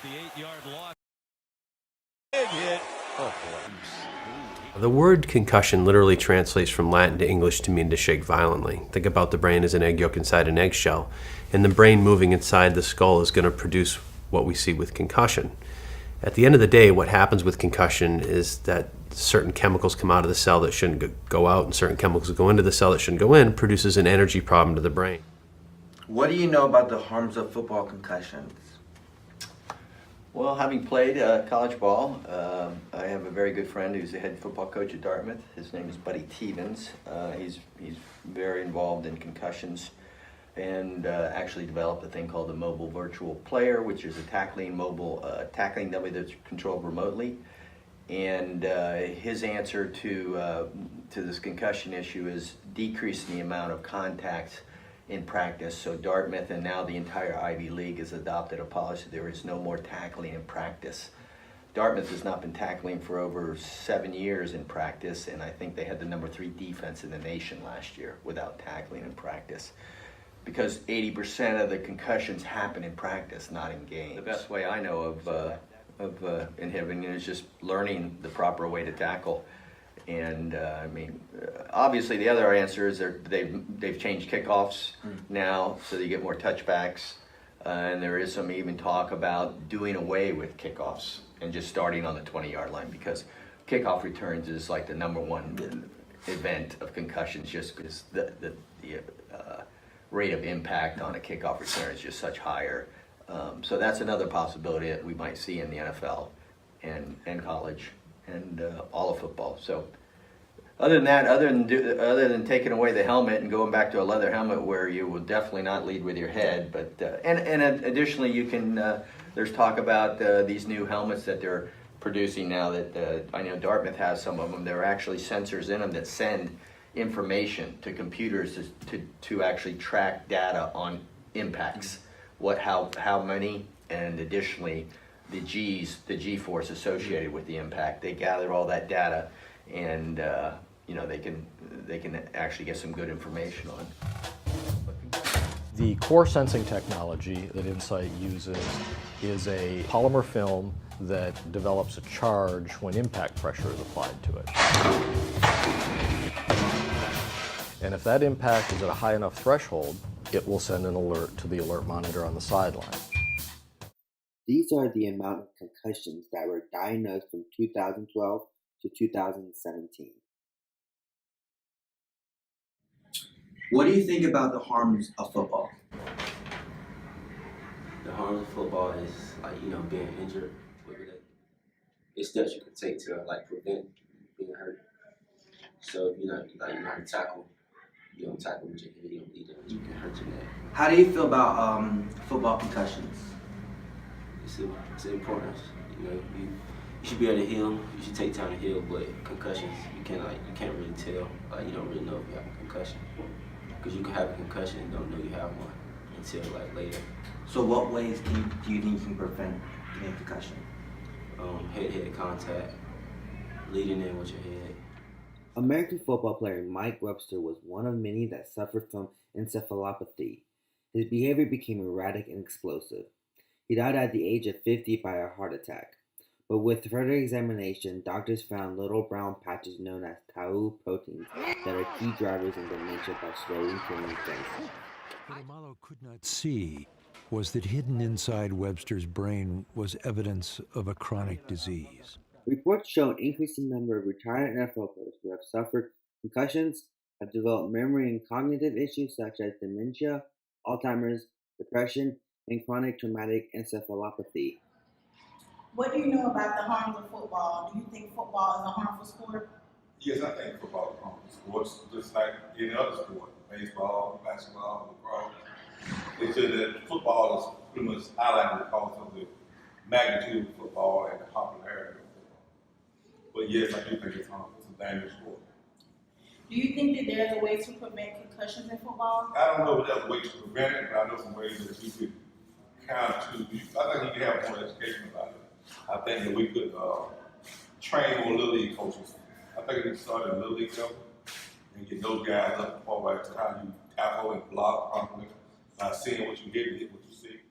The 8-yard loss. Big hit. Oh, boy. The word concussion literally translates from Latin to English to mean to shake violently. Think about the brain as an egg yolk inside an eggshell, and the brain moving inside the skull is going to produce what we see with concussion. At the end of the day, what happens with concussion is that certain chemicals come out of the cell that shouldn't go out, and certain chemicals go into the cell that shouldn't go in, produces an energy problem to the brain. What do you know about the harms of football concussions? Well, having played college ball, I have a very good friend who's the head football coach at Dartmouth. His name is Buddy Tevens. He's very involved in concussions and actually developed a thing called the Mobile Virtual Player, which is a tackling dummy that's controlled remotely. And his answer to this concussion issue is decreasing the amount of contact in practice. So Dartmouth and now the entire Ivy League has adopted a policy. There is no more tackling in practice. Dartmouth has not been tackling for over 7 years in practice, and I think they had the number 3 defense in the nation last year without tackling in practice. Because 80% of the concussions happen in practice, not in games. The best way I know of inhibiting it is just learning the proper way to tackle. And obviously the other answer is they've changed kickoffs now, so that you get more touchbacks. And there is some even talk about doing away with kickoffs and just starting on the 20-yard line, because kickoff returns is like the number one event of concussions, just because the rate of impact on a kickoff return is just such higher. So that's another possibility that we might see in the NFL and college and all of football. So other than that, other than taking away the helmet and going back to a leather helmet where you will definitely not lead with your head, but and additionally you can there's talk about these new helmets that they're producing now that I know Dartmouth has some of them. There are actually sensors in them that send information to computers to actually track data on impacts, how many, and additionally the G-force associated with the impact. They gather all that data, and they can actually get some good information on. The core sensing technology that Insight uses is a polymer film that develops a charge when impact pressure is applied to it. And if that impact is at a high enough threshold, it will send an alert to the alert monitor on the sideline. These are the amount of concussions that were diagnosed from 2012 to 2017. What do you think about the harms of football? The harms of football is being injured. It's steps you can take to prevent being hurt. So if you know how to tackle, you don't tackle with your head, you don't lead it, you can hurt your neck. How do you feel about football concussions? It's important. You should be able to heal. You should take time to heal. But concussions, you can't really tell. You don't really know if you have a concussion, because you can have a concussion and don't know you have one until later. So what ways do you think you can prevent getting a concussion? Head-to-head contact, leading in with your head. American football player Mike Webster was one of many that suffered from encephalopathy. His behavior became erratic and explosive. He died at the age of 50 by a heart attack. But with further examination, doctors found little brown patches known as tau proteins that are key drivers in dementia by slowly killing things. What Amalo could not see was that hidden inside Webster's brain was evidence of a chronic disease. Reports show an increasing number of retired NFL players who have suffered concussions, have developed memory and cognitive issues such as dementia, Alzheimer's, depression, and chronic traumatic encephalopathy. What do you know about the harms of football? Do you think football is a harmful sport? Yes, I think football is a harmful sport, just like any other sport, baseball, basketball, lacrosse. It's just that football is pretty much highlighted because of the magnitude of football and the popularity of football. But yes, I do think it's harmful. It's a dangerous sport. Do you think that there's a way to prevent concussions in football? I don't know if there's a way to prevent it, but I know some ways that you could I think you can have more education about it. I think that we could train more Little League coaches. I think we can start at Little League level and get those guys up forward to how you tackle and block properly, seeing what you hit what you see.